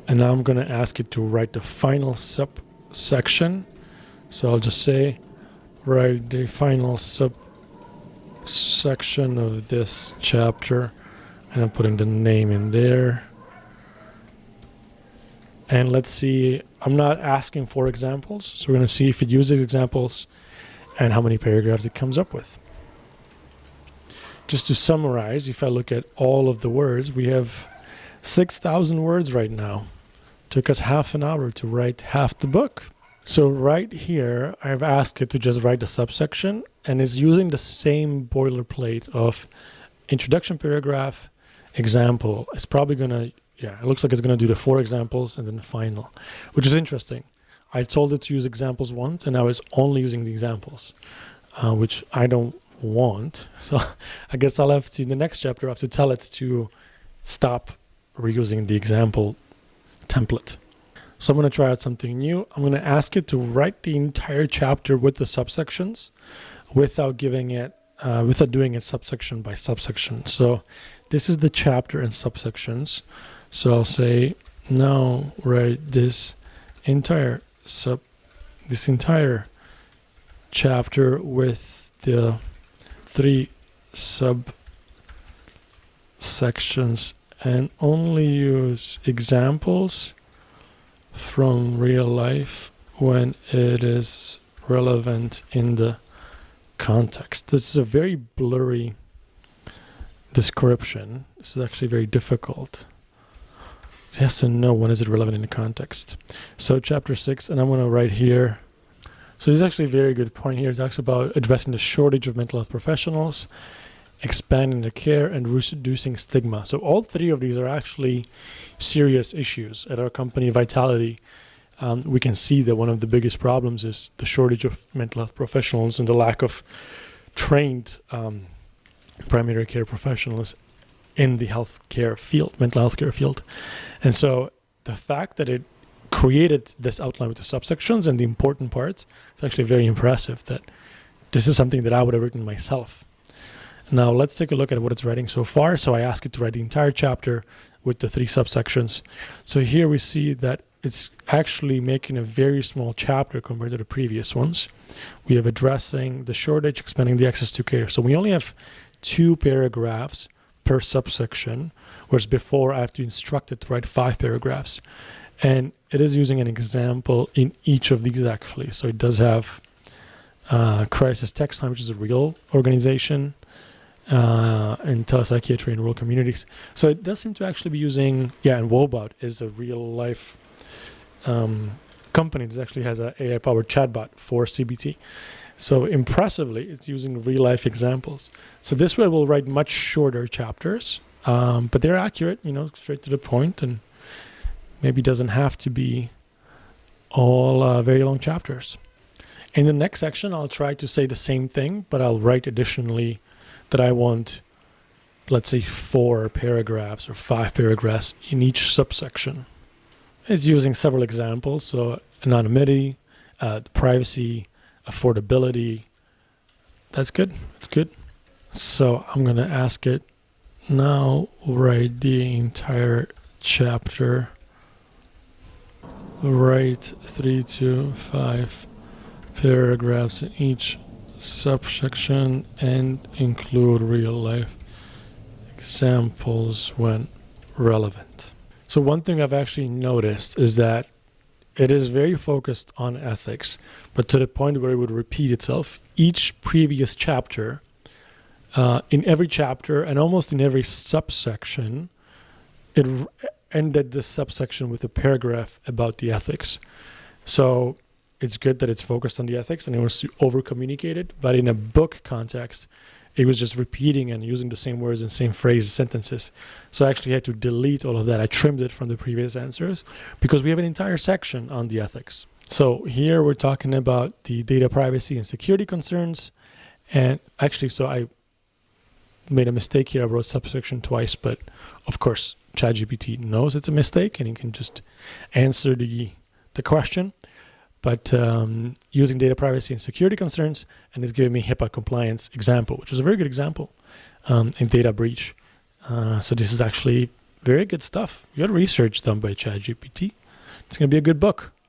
And now I'm going to ask it to write the final subsection. So I'll just say, write the final subsection of this chapter. And I'm putting the name in there. And let's see, I'm not asking for examples. So we're going to see if it uses examples and how many paragraphs it comes up with. Just to summarize, if I look at all of the words, we have 6,000 words right now. Took us half an hour to write half the book. So right here, I've asked it to just write the subsection, and it's using the same boilerplate of introduction paragraph, example. It's probably going to, it looks like it's going to do the 4 examples and then the final, which is interesting. I told it to use examples once, and now it's only using the examples, which I don't want. So I guess I'll have to, in the next chapter, I have to tell it to stop reusing the example template. So I'm going to try out something new. I'm going to ask it to write the entire chapter with the subsections without doing it subsection by subsection. So this is the chapter and subsections. So I'll say, now write this entire chapter with the 3 subsections and only use examples from real life when it is relevant in the context. This is a very blurry description. This is actually very difficult. It has to know when is it relevant in the context. So chapter 6, and I'm going to write here. So this is actually a very good point here. It talks about addressing the shortage of mental health professionals, expanding the care, and reducing stigma. So all 3 of these are actually serious issues. At our company, Vitality, we can see that one of the biggest problems is the shortage of mental health professionals and the lack of trained primary care professionals in the healthcare field, mental health care field. And so the fact that it created this outline with the subsections and the important parts, it's actually very impressive that this is something that I would have written myself. Now let's take a look at what it's writing so far. So I ask it to write the entire chapter with the 3 subsections. So here we see that it's actually making a very small chapter compared to the previous ones. We have addressing the shortage, expanding the access to care. So we only have 2 paragraphs per subsection, whereas before I have to instruct it to write 5 paragraphs. And it is using an example in each of these actually. So it does have Crisis Text Line, which is a real organization, and telepsychiatry in rural communities. So it does seem to actually be using, and Wobot is a real life company that actually has an AI-powered chatbot for CBT. So impressively, it's using real life examples. So this way we'll write much shorter chapters, but they're accurate, straight to the point, and maybe doesn't have to be all very long chapters. In the next section, I'll try to say the same thing, but I'll write additionally that I want, let's say, 4 paragraphs or 5 paragraphs in each subsection. It's using several examples, so anonymity, privacy, affordability. That's good. That's good. So I'm going to ask it, now write the entire chapter. Write 3 to 5 paragraphs in each subsection and include real life examples when relevant. So one thing I've actually noticed is that it is very focused on ethics, but to the point where it would repeat itself. Each previous chapter, in every chapter and almost in every subsection, it ended the subsection with a paragraph about the ethics. So it's good that it's focused on the ethics and it was to over-communicate it, but in a book context, it was just repeating and using the same words and same phrases, sentences. So I actually had to delete all of that. I trimmed it from the previous answers because we have an entire section on the ethics. So here we're talking about the data privacy and security concerns. And actually, so I made a mistake here. I wrote subsection twice, but of course, ChatGPT knows it's a mistake and it can just answer the question. But using data privacy and security concerns, and it's giving me HIPAA compliance example, which is a very good example in data breach. So this is actually Very good stuff. You got research done by ChatGPT. It's going to be a good book.